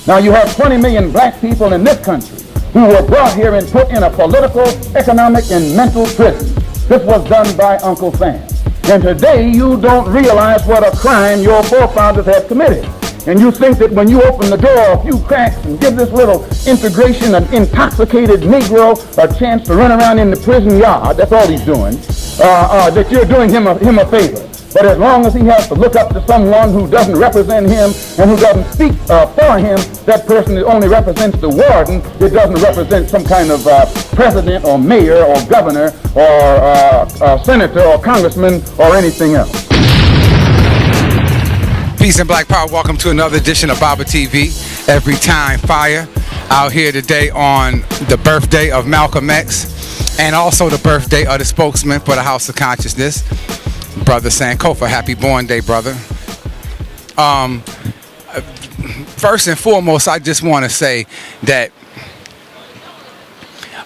Now you have 20 million black people in this country who were brought here and put in a political, economic, and mental prison. This was done by Uncle Sam. And today you don't realize what a crime your forefathers have committed. And you think that when you open the door a few cracks and give this little integration, an intoxicated Negro, a chance to run around in the prison yard, that's all he's doing, that you're doing him a favor. But as long as he has to look up to someone who doesn't represent him and who doesn't speak for him, that person only represents the warden. It doesn't represent some kind of president or mayor or governor or senator or congressman or anything else. Peace and Black Power. Welcome to another edition of Baba TV. Every time fire. Out here today on the birthday of Malcolm X and also the birthday of the spokesman for the House of Consciousness, Brother Sankofa. Happy born day, brother. First and foremost, I just want to say that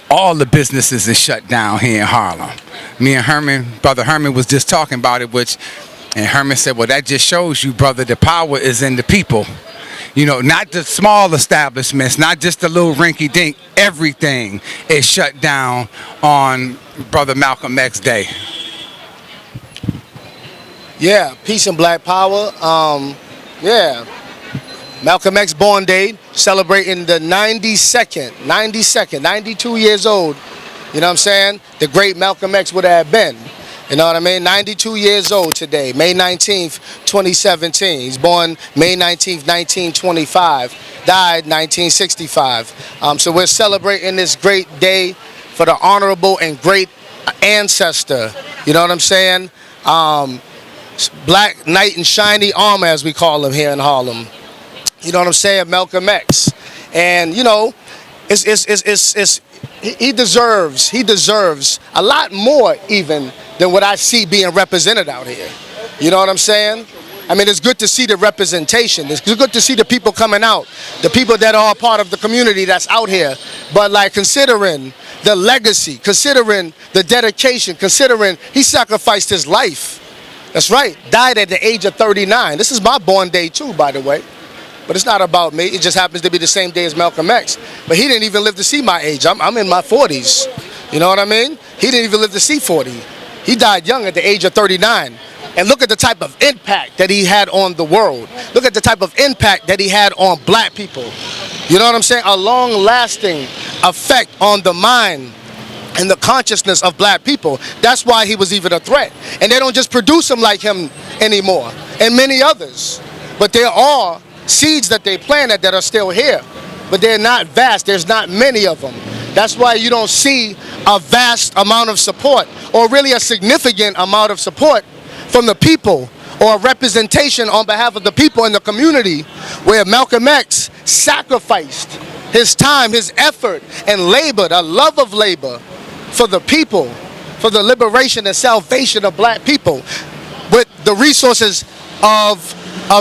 all the businesses is shut down here in Harlem. Me and Herman, Brother Herman was just talking about it, and Herman said, well, that just shows you, brother, the power is in the people. You know, not the small establishments, not just the little rinky-dink. Everything is shut down on Brother Malcolm X Day. Yeah, peace and Black Power. Yeah, Malcolm X born day, celebrating the 92 years old. You know what I'm saying? The great Malcolm X would have been. You know what I mean? 92 years old today, May 19th, 2017. He's born May 19th, 1925, died 1965. So we're celebrating this great day for the honorable and great ancestor. You know what I'm saying? Black knight in shiny armor, as we call him here in Harlem. You know what I'm saying? Malcolm X. And, you know, he deserves a lot more even than what I see being represented out here. You know what I'm saying? I mean, it's good to see the representation. It's good to see the people coming out, the people that are part of the community that's out here. But like considering the legacy, considering the dedication, considering he sacrificed his life. That's right, died at the age of 39. This is my born day too, by the way. But it's not about me. It just happens to be the same day as Malcolm X. But he didn't even live to see my age. I'm in my 40s. You know what I mean? He didn't even live to see 40. He died young at the age of 39. And look at the type of impact that he had on the world. Look at the type of impact that he had on black people. You know what I'm saying? A long-lasting effect on the mind and the consciousness of black people. That's why he was even a threat. And they don't just produce him like him anymore, and many others. But there are seeds that they planted that are still here. But they're not vast. There's not many of them. That's why you don't see a vast amount of support, or really a significant amount of support from the people, or a representation on behalf of the people in the community, where Malcolm X sacrificed his time, his effort, and labor, the love of labor, for the people, for the liberation and salvation of black people, with the resources of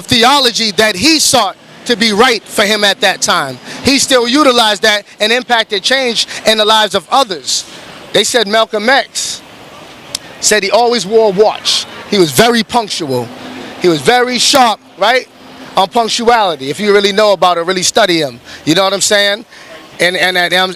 theology that he sought to be right for him at that time. He still utilized that and impacted change in the lives of others. They said Malcolm X said he always wore a watch. He was very punctual. He was very sharp, right, on punctuality. If you really know about it, really study him. You know what I'm saying? And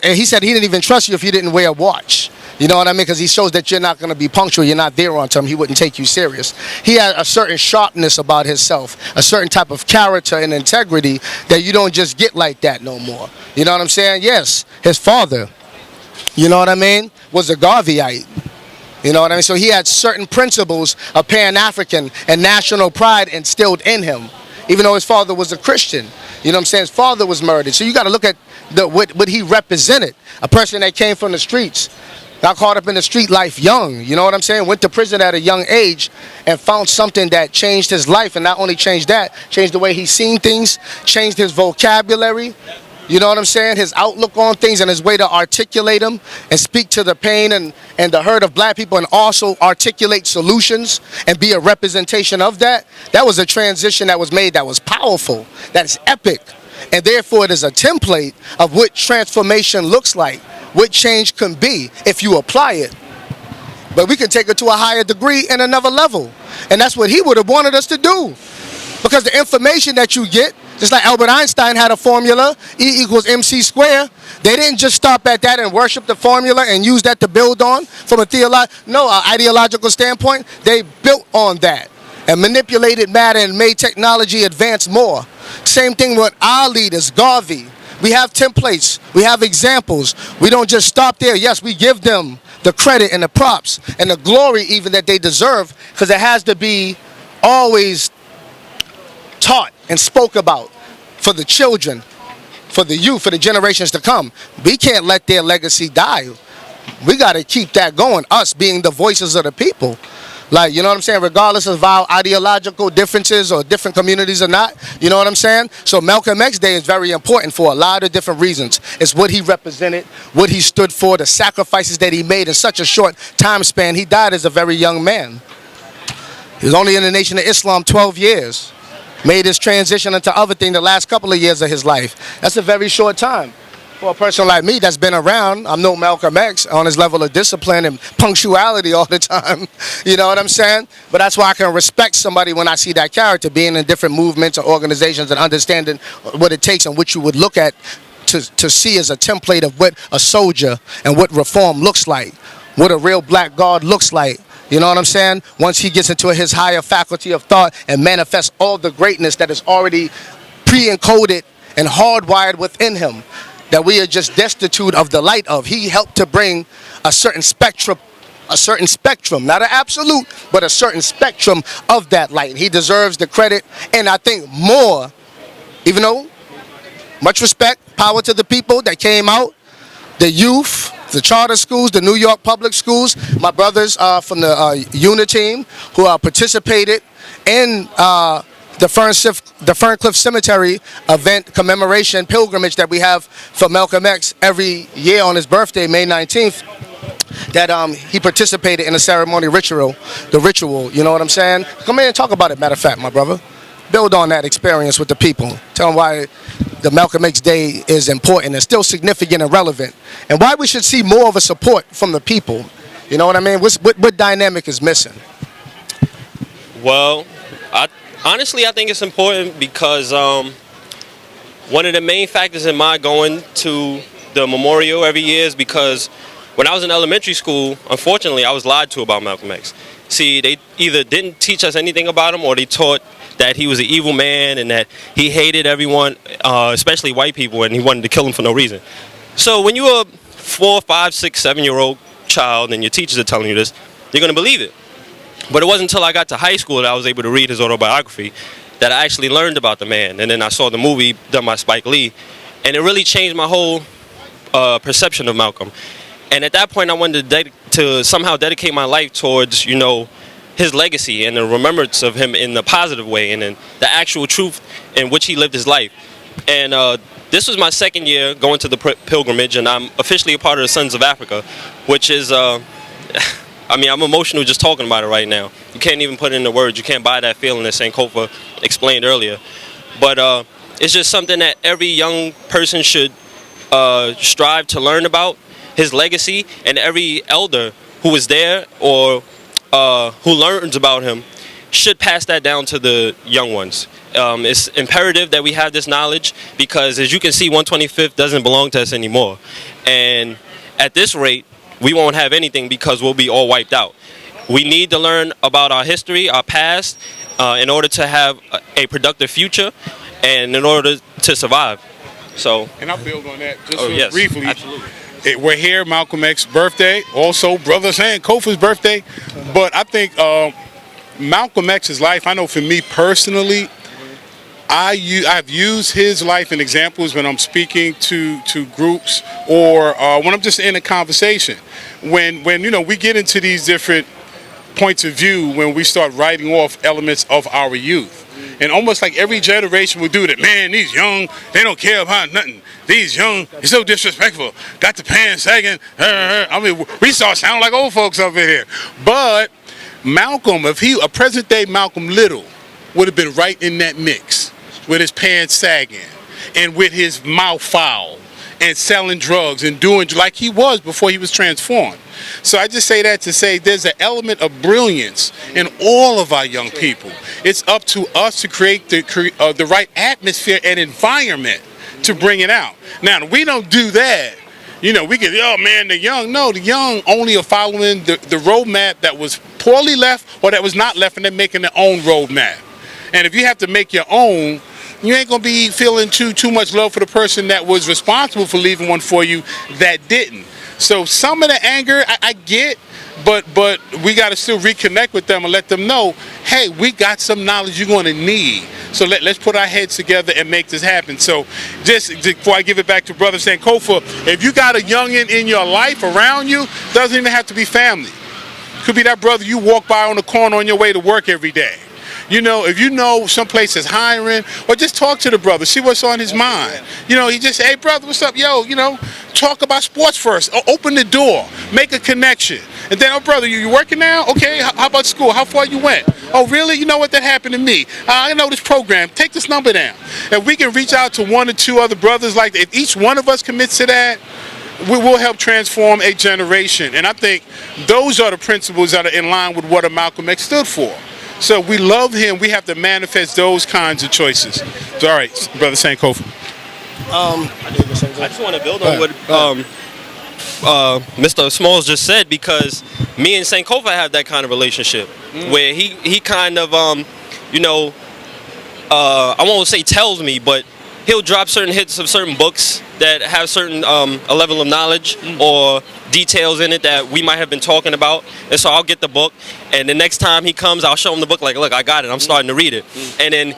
he said he didn't even trust you if you didn't wear a watch. You know what I mean? Because he shows that you're not going to be punctual, you're not there on time, he wouldn't take you serious. He had a certain sharpness about himself, a certain type of character and integrity that you don't just get like that no more. You know what I'm saying? Yes, his father, you know what I mean, was a Garveyite. You know what I mean? So he had certain principles of Pan-African and national pride instilled in him, even though his father was a Christian. You know what I'm saying? His father was murdered. So you got to look at what he represented, a person that came from the streets, got caught up in the street life young, you know what I'm saying? Went to prison at a young age and found something that changed his life. And not only changed that, changed the way he seen things, changed his vocabulary, you know what I'm saying? His outlook on things and his way to articulate them and speak to the pain and the hurt of black people, and also articulate solutions and be a representation of that. That was a transition that was made that was powerful, that is epic. And therefore it is a template of what transformation looks like, what change can be if you apply it. But we can take it to a higher degree and another level. And that's what he would have wanted us to do. Because the information that you get, Just like Albert Einstein had a formula, E equals MC squared. They didn't just stop at that and worship the formula and use that to build on from a ideological standpoint. They built on that and manipulated matter and made technology advance more. Same thing with our leaders, Garvey. We have templates, we have examples. We don't just stop there. Yes, we give them the credit and the props and the glory even that they deserve, because it has to be always taught and spoke about for the children, for the youth, for the generations to come. We can't let their legacy die. We got to keep that going, us being the voices of the people. Like, you know what I'm saying? Regardless of our ideological differences or different communities or not, you know what I'm saying? So Malcolm X Day is very important for a lot of different reasons. It's what he represented, what he stood for, the sacrifices that he made in such a short time span. He died as a very young man. He was only in the Nation of Islam 12 years. Made his transition into other things the last couple of years of his life. That's a very short time. For a person like me that's been around, I'm no Malcolm X on his level of discipline and punctuality all the time. You know what I'm saying? But that's why I can respect somebody when I see that character, being in different movements or organizations and understanding what it takes and what you would look at to see as a template of what a soldier and what reform looks like, what a real black guard looks like. You know what I'm saying? Once he gets into his higher faculty of thought and manifests all the greatness that is already pre-encoded and hardwired within him, that we are just destitute of the light of. He helped to bring a certain spectrum, not an absolute, but a certain spectrum of that light. He deserves the credit, and I think more, even though, much respect, power to the people that came out, the youth, the charter schools, the New York public schools, my brothers from the UNIT team who participated in the Ferncliff Cemetery event commemoration pilgrimage that we have for Malcolm X every year on his birthday, May 19th, that he participated in a ceremony ritual, you know what I'm saying? Come in and talk about it, matter of fact, my brother. Build on that experience with the people. Tell them why the Malcolm X Day is important and still significant and relevant, and why we should see more of a support from the people. You know what I mean? What dynamic is missing? Well, honestly, I think it's important because one of the main factors in my going to the memorial every year is because when I was in elementary school, unfortunately, I was lied to about Malcolm X. See, they either didn't teach us anything about him, or they taught that he was an evil man and that he hated everyone, especially white people, and he wanted to kill them for no reason. So when you're a 4, 5, 6, 7-year-old child and your teachers are telling you this, you're going to believe it. But it wasn't until I got to high school that I was able to read his autobiography that I actually learned about the man. And then I saw the movie done by Spike Lee, and it really changed my whole perception of Malcolm. And at that point, I wanted to somehow dedicate my life towards, you know, his legacy and the remembrance of him in the positive way and in the actual truth in which he lived his life. And this was my second year going to the pilgrimage, and I'm officially a part of the Sons of Africa, which is, I mean, I'm emotional just talking about it right now. You can't even put it into words. You can't buy that feeling that Sankofa explained earlier. But it's just something that every young person should strive to learn about, his legacy, and every elder who was there or who learns about him should pass that down to the young ones. It's imperative that we have this knowledge because, as you can see, 125th doesn't belong to us anymore. And at this rate, we won't have anything because we'll be all wiped out. We need to learn about our history, our past, in order to have a productive future and in order to survive. So, and I'll build on that just briefly. Absolutely. We're here, Malcolm X's birthday, also Brother Sankofa's birthday. But I think Malcolm X's life, I know for me personally, I've used his life and examples when I'm speaking to groups or when I'm just in a conversation. When you know, we get into these different points of view when we start writing off elements of our youth. And almost like every generation will do that. Man, these young, they don't care about nothing. These young, it's so disrespectful. Got the pants sagging. I mean, we start sounding like old folks up in here. But Malcolm, if a present day Malcolm Little would have been right in that mix with his pants sagging and with his mouth foul and selling drugs and doing like he was before he was transformed. So I just say that to say there's an element of brilliance in all of our young people. It's up to us to create the right atmosphere and environment to bring it out. Now, we don't do that. You know, we get, oh man, the young. No, the young only are following the roadmap that was poorly left or that was not left, and they're making their own roadmap. And if you have to make your own, you ain't gonna be feeling too much love for the person that was responsible for leaving one for you that didn't. So some of the anger I get, but we got to still reconnect with them and let them know, hey, we got some knowledge you're going to need. So let's put our heads together and make this happen. So just before I give it back to Brother Sankofa, if you got a youngin in your life around you, doesn't even have to be family. Could be that brother you walk by on the corner on your way to work every day. You know, if you know someplace is hiring, or just talk to the brother, see what's on his mind. You know, he just say, hey brother, what's up? Yo, you know, talk about sports first. Open the door, make a connection. And then, oh brother, you working now? Okay, how about school? How far you went? Oh really? You know what, that happened to me. I know this program. Take this number down. If we can reach out to one or two other brothers like that, if each one of us commits to that, we will help transform a generation. And I think those are the principles that are in line with what a Malcolm X stood for. So we love him. We have to manifest those kinds of choices. So, all right, Brother Sankofa. I just want to build on what Mr. Smalls just said, because me and Sankofa have that kind of relationship where he kind of, you know, I won't say tells me, but he'll drop certain hits of certain books that have certain a level of knowledge or details in it that we might have been talking about. And so I'll get the book, and the next time he comes, I'll show him the book like, look, I got it. I'm starting to read it. And then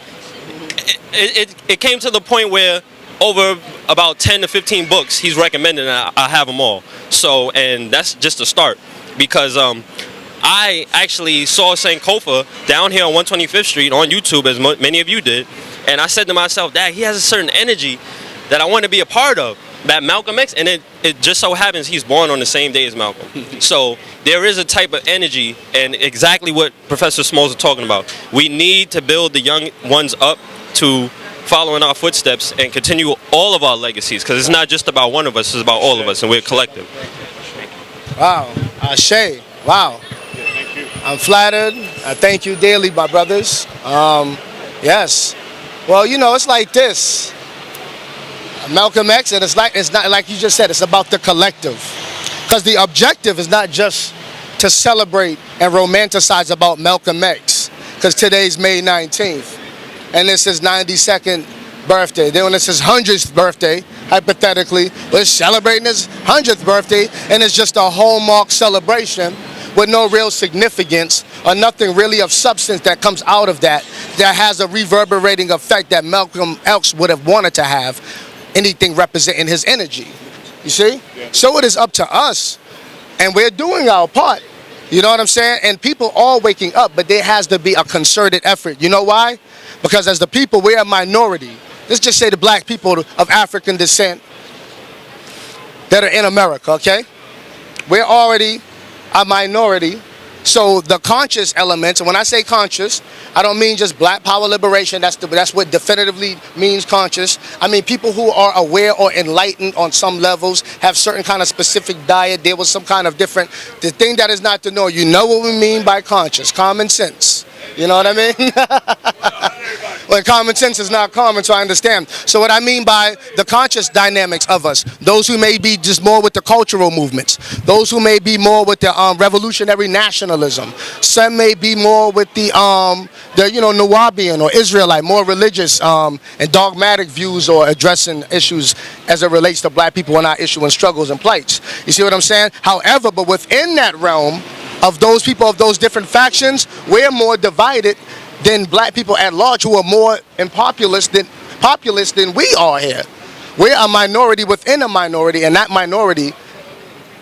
it came to the point where over about 10 to 15 books he's recommended, and I have them all. So, and that's just a start, because I actually saw Sankofa down here on 125th Street on YouTube, as many of you did, and I said to myself, Dad, he has a certain energy that I want to be a part of, that Malcolm X, and it just so happens he's born on the same day as Malcolm. So there is a type of energy, and exactly what Professor Smalls is talking about. We need to build the young ones up to follow in our footsteps and continue all of our legacies, because it's not just about one of us, it's about all of us, and we're collective. Wow. Ashe. Wow. I'm flattered. I thank you daily, my brothers. Yes. Well, you know, it's like this. Malcolm X, and it's not like you just said, it's about the collective. Because the objective is not just to celebrate and romanticize about Malcolm X, because today's May 19th, and this is 92nd birthday. Then when it's his 100th birthday, hypothetically, we're celebrating his 100th birthday, and it's just a hallmark celebration with no real significance or nothing really of substance that comes out of that has a reverberating effect that Malcolm X would have wanted to have, anything representing his energy. You see? Yeah. So it is up to us, and we're doing our part. You know what I'm saying? And people are waking up, but there has to be a concerted effort. You know why? Because as the people, we're a minority. Let's just say the black people of African descent that are in America, okay? We're already a minority. So the conscious elements, and when I say conscious, I don't mean just black power liberation. That's what definitively means conscious. I mean people who are aware or enlightened on some levels, have certain kind of specific diet. There was some kind of different. The thing that is not to know, you know what we mean by conscious, common sense. You know what I mean? Well, common sense is not common, so I understand. So what I mean by the conscious dynamics of us, those who may be just more with the cultural movements, those who may be more with the revolutionary nationalism, some may be more with the Nawabian or Israelite, more religious and dogmatic views or addressing issues as it relates to black people and our issuing struggles and plights. You see what I'm saying? However, but within that realm of those people of those different factions, we're more divided than black people at large, who are more populist than we are here. We're a minority within a minority, and that minority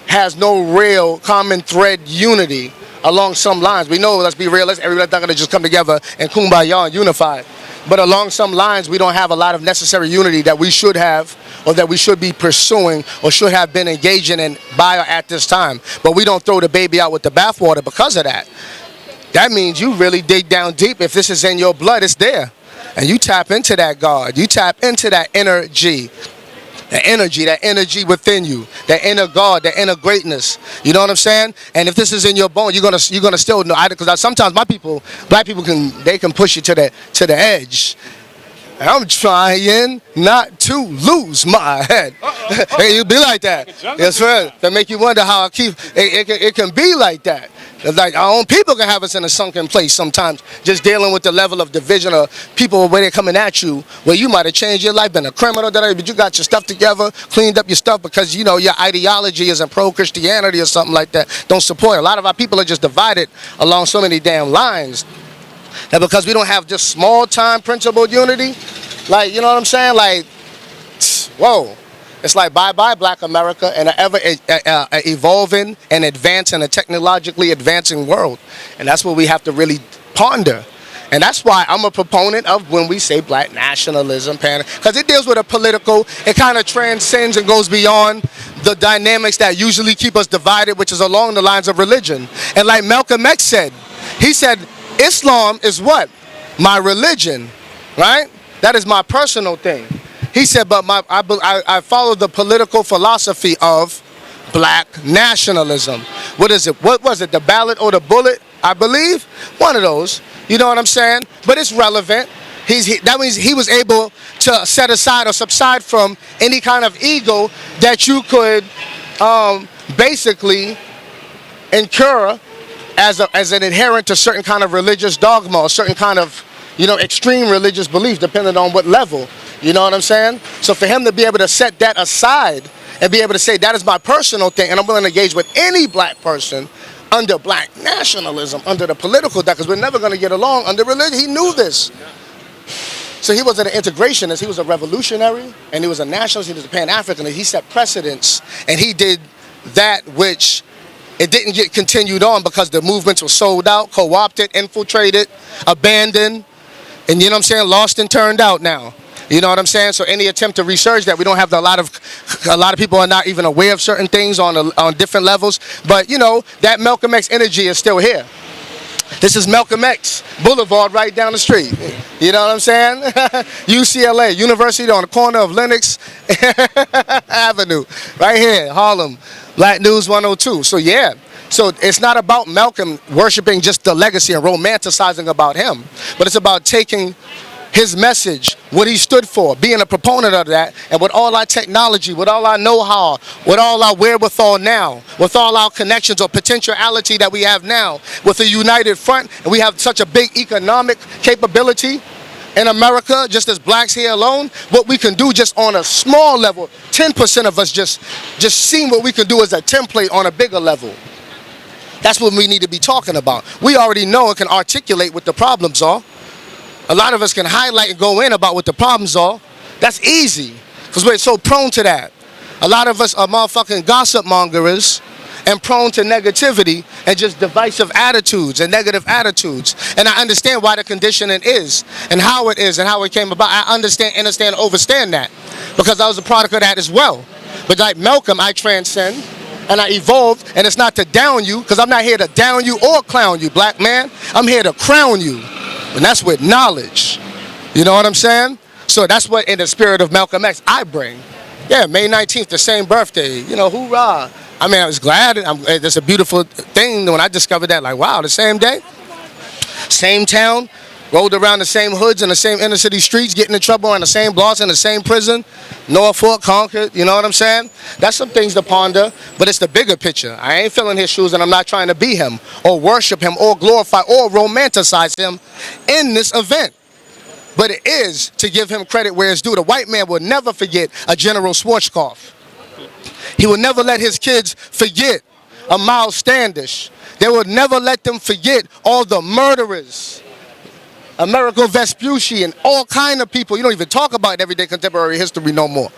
has no real common thread unity along some lines. We know, let's be realistic, everybody's not going to just come together and kumbaya and unify. But along some lines, we don't have a lot of necessary unity that we should have, or that we should be pursuing, or should have been engaging in by or at this time. But we don't throw the baby out with the bathwater because of that. That means you really dig down deep. If this is in your blood, it's there. And you tap into that God. You tap into that energy. that energy within you, that inner God, that inner greatness. You know what I'm saying? And if this is in your bone, you're gonna still know. Because sometimes black people can push you to the edge. I'm trying not to lose my head. Hey, you be like that. Yes, sir. That make you wonder how it can be like that. Like our own people can have us in a sunken place sometimes, just dealing with the level of division of people where they're coming at you, where you might have changed your life, been a criminal, but you got your stuff together, cleaned up your stuff because, you know, your ideology isn't pro-Christianity or something like that. Don't support it. A lot of our people are just divided along so many damn lines. That because we don't have just small-time principled unity, like, you know what I'm saying? Like, whoa. It's like bye-bye Black America and an ever evolving and advancing, a technologically advancing world. And that's what we have to really ponder. And that's why I'm a proponent of when we say black nationalism, because it deals with a political, it kind of transcends and goes beyond the dynamics that usually keep us divided, which is along the lines of religion. And like Malcolm X said, he said, Islam is what? My religion, right? That is my personal thing. He said, but I follow the political philosophy of black nationalism. What is it? What was it? The ballot or the bullet? I believe one of those. You know what I'm saying? But it's relevant. That means he was able to set aside or subside from any kind of ego that you could basically incur as an adherent to certain kind of religious dogma or certain kind of, you know, extreme religious belief, depending on what level. You know what I'm saying? So for him to be able to set that aside and be able to say that is my personal thing, and I'm willing to engage with any black person under black nationalism, under the political, because we're never going to get along under religion. He knew this. So he wasn't an integrationist. He was a revolutionary, and he was a nationalist. He was a Pan-Africanist. He set precedents, and he did that which it didn't get continued on because the movements were sold out, co-opted, infiltrated, abandoned, and you know what I'm saying, lost and turned out now. You know what I'm saying? So any attempt to research that, we don't have a lot of people are not even aware of certain things on different levels. But you know, that Malcolm X energy is still here. This is Malcolm X Boulevard right down the street. You know what I'm saying? UCLA, University on the corner of Lenox Avenue. Right here, Harlem. Black News 102. So yeah. So it's not about Malcolm worshiping just the legacy and romanticizing about him. But it's about taking his message, what he stood for, being a proponent of that, and with all our technology, with all our know-how, with all our wherewithal now, with all our connections or potentiality that we have now, with a united front, and we have such a big economic capability in America, just as blacks here alone, what we can do just on a small level, 10% of us just seeing what we can do as a template on a bigger level. That's what we need to be talking about. We already know and can articulate what the problems are. A lot of us can highlight and go in about what the problems are. That's easy, because we're so prone to that. A lot of us are motherfucking gossip mongers and prone to negativity and just divisive attitudes and negative attitudes. And I understand why the conditioning is and how it came about. I understand, overstand that, because I was a product of that as well. But like Malcolm, I transcend and I evolved, and it's not to down you, because I'm not here to down you or clown you, black man. I'm here to crown you. And that's with knowledge. You know what I'm saying? So that's what, in the spirit of Malcolm X, I bring. Yeah, May 19th, the same birthday. You know, hoorah. I mean, I was glad. It's a beautiful thing when I discovered that. Like, wow, the same day, same town, rolled around the same hoods and the same inner city streets, getting in trouble on the same blocks in the same prison, Norfolk, Concord, you know what I'm saying? That's some things to ponder, but it's the bigger picture. I ain't filling his shoes, and I'm not trying to be him or worship him or glorify or romanticize him in this event. But it is to give him credit where it's due. The white man will never forget a General Schwarzkopf. He will never let his kids forget a Miles Standish. They will never let them forget all the murderers, Amerigo Vespucci, and all kind of people. You don't even talk about everyday contemporary history no more.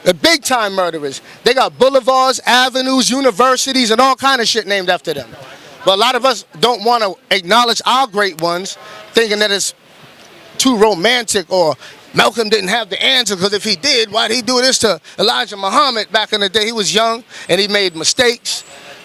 The big time murderers. They got boulevards, avenues, universities, and all kind of shit named after them. But a lot of us don't want to acknowledge our great ones, thinking that it's too romantic or Malcolm didn't have the answer, because if he did, why'd he do this to Elijah Muhammad back in the day? He was young and he made mistakes,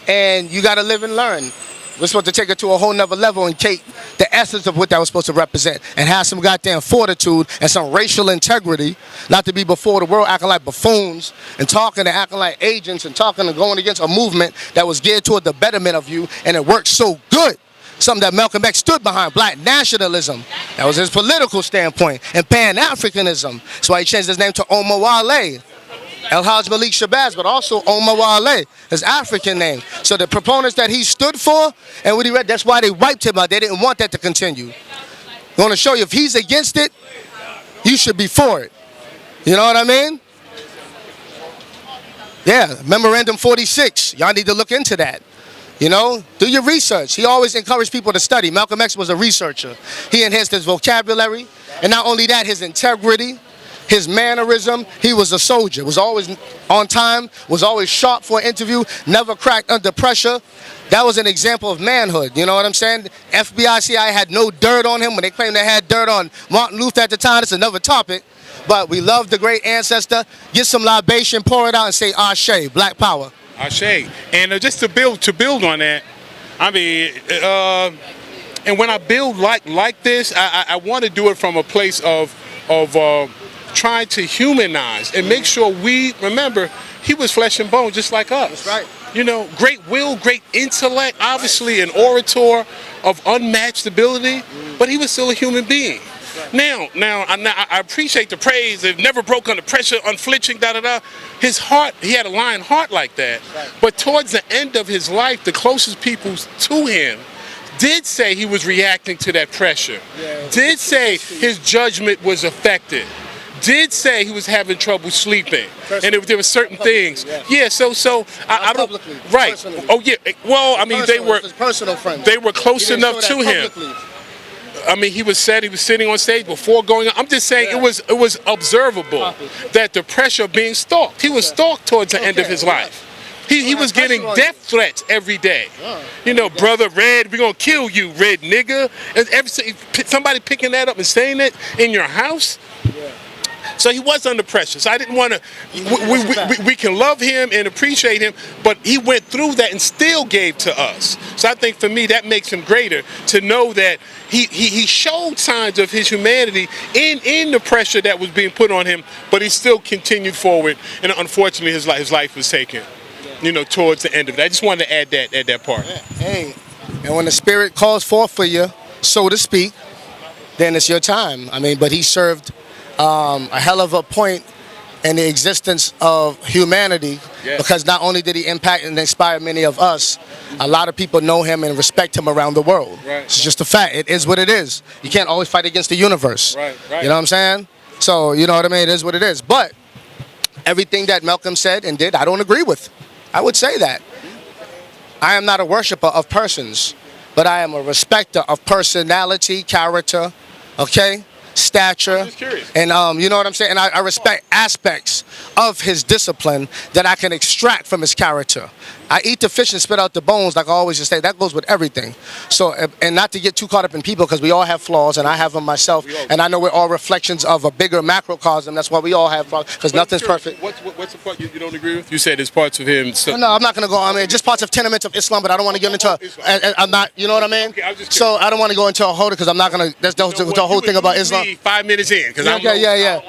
and you got to live and learn. We're supposed to take it to a whole nother level and take the essence of what that was supposed to represent and have some goddamn fortitude and some racial integrity, not to be before the world acting like buffoons and talking and acting like agents and talking and going against a movement that was geared toward the betterment of you, and it worked so good. Something that Malcolm X stood behind, black nationalism. That was his political standpoint. And Pan-Africanism. That's why he changed his name to Omar Wale. El-Hajj Malik Shabazz, but also Omar Wale, his African name. So the proponents that he stood for and what he read, that's why they wiped him out. They didn't want that to continue. I want to show you, if he's against it, you should be for it. You know what I mean? Yeah, Memorandum 46. Y'all need to look into that. You know, do your research. He always encouraged people to study. Malcolm X was a researcher. He enhanced his vocabulary, and not only that, his integrity, his mannerism. He was a soldier, was always on time, was always sharp for an interview, never cracked under pressure. That was an example of manhood, you know what I'm saying? FBI, CIA had no dirt on him. When they claimed they had dirt on Martin Luther at the time, that's another topic. But we love the great ancestor. Get some libation, pour it out, and say Ashe, Black Power. Ashe. And just to build on that, I mean, and when I build like this, I want to do it from a place of trying to humanize and make sure we remember he was flesh and bone just like us. That's right. You know, great will, great intellect, obviously an orator of unmatched ability, but he was still a human being. Now, I appreciate the praise. It never broke under pressure, unflinching, da-da-da. His heart, he had a lion heart like that. But towards the end of his life, the closest people to him did say he was reacting to that pressure. Did say his judgment was affected. Did say he was having trouble sleeping, and there were certain things. Yeah, so I don't. Right. Personally. Oh yeah. Well, I mean, they were personal friends. They were close enough to him. I mean, he was sitting on stage before going on. I'm just saying it was observable that the pressure of being stalked. He was stalked towards the end of his life. He was getting death threats every day. You know, brother Red, we're gonna kill you, red nigga. And somebody picking that up and saying it in your house. So he was under pressure. So I didn't want to. We can love him and appreciate him, but he went through that and still gave to us. So I think for me that makes him greater, to know that he showed signs of his humanity in the pressure that was being put on him, but he still continued forward. And unfortunately, his life was taken. You know, towards the end of it. I just wanted to add that part. Hey, and when the spirit calls forth for you, so to speak, then it's your time. I mean, but he served a hell of a point in the existence of humanity, because not only did he impact and inspire many of us, a lot of people know him and respect him around the world. It's just a fact. It is what it is. You can't always fight against the universe. You know what I'm saying? So, you know what I mean? It is what it is. But everything that Malcolm said and did, I don't agree with. I would say that. I am not a worshiper of persons, but I am a respecter of personality, character, okay? Stature, and you know what I'm saying? And I respect aspects of his discipline that I can extract from his character. I eat the fish and spit out the bones, like I always just say. That goes with everything. So, and not to get too caught up in people, because we all have flaws, and I have them myself, and I know we're all reflections of a bigger macrocosm. That's why we all have flaws, because nothing's perfect. What's the part you don't agree with? You said there's parts of him. So no, I'm not going to go. I mean, just parts of tenements of Islam, but I don't want to get into. I'm not. You know what I mean? Okay, so I don't want to go into a whole, because I'm not going to. That's the whole thing about Islam. 5 minutes in, because I'm yeah.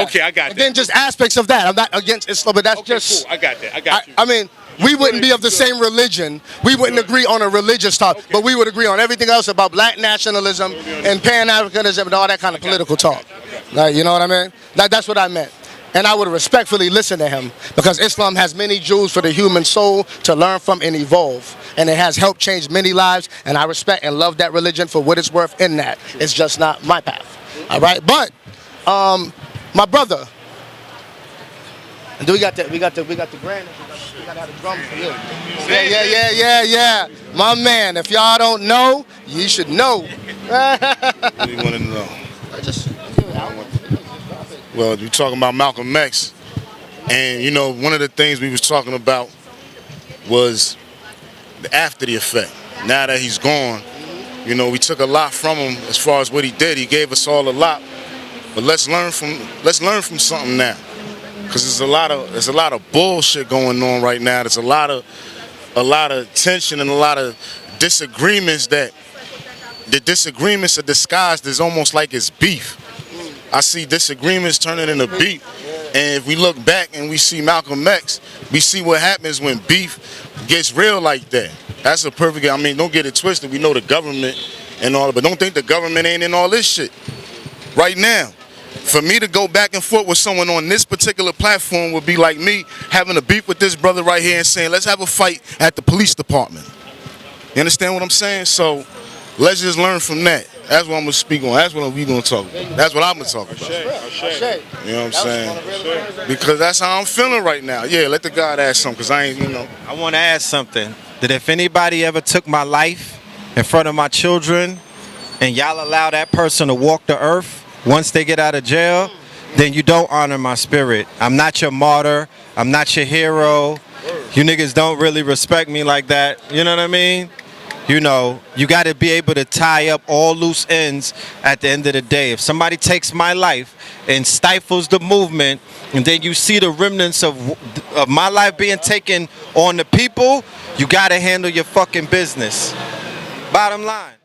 Okay, I got that. And then just aspects of that. I'm not against Islam, but that's just. Cool. I got that. I got you. I mean, we wouldn't be of the same religion. We wouldn't agree on a religious talk, but we would agree on everything else about black nationalism and Pan-Africanism and all that kind of political talk. Like, you know what I mean? That's what I meant. And I would respectfully listen to him, because Islam has many jewels for the human soul to learn from and evolve. And it has helped change many lives, and I respect and love that religion for what it's worth in that. It's just not my path. All right? But my brother, and then we got the grand. We gotta have the drums for you. Yeah. My man, if y'all don't know, you should know. What do you want to know? Well, you're talking about Malcolm X, and you know, one of the things we was talking about was the after the effect. Now that he's gone, you know, we took a lot from him as far as what he did. He gave us all a lot, but let's learn from something now, because there's a lot of bullshit going on right now. There's a lot of a lot of tension and a lot of disagreements that the disagreements are disguised as almost like it's beef. I see disagreements turning into beef. And if we look back and we see Malcolm X, we see what happens when beef gets real like that. That's a perfect, I mean, don't get it twisted. We know the government and all, but don't think the government ain't in all this shit. Right now, for me to go back and forth with someone on this particular platform would be like me having a beef with this brother right here and saying, let's have a fight at the police department. You understand what I'm saying? So let's just learn from that. That's what I'm going to speak on. That's what we going to talk about. That's what I'm going to talk about. You know what I'm saying? Because that's how I'm feeling right now. Yeah, let the God ask something, because I ain't, you know. I want to ask something. That if anybody ever took my life in front of my children and y'all allow that person to walk the earth once they get out of jail, then you don't honor my spirit. I'm not your martyr. I'm not your hero. You niggas don't really respect me like that. You know what I mean? You know, you got to be able to tie up all loose ends at the end of the day. If somebody takes my life and stifles the movement, and then you see the remnants of my life being taken on the people, you got to handle your fucking business. Bottom line.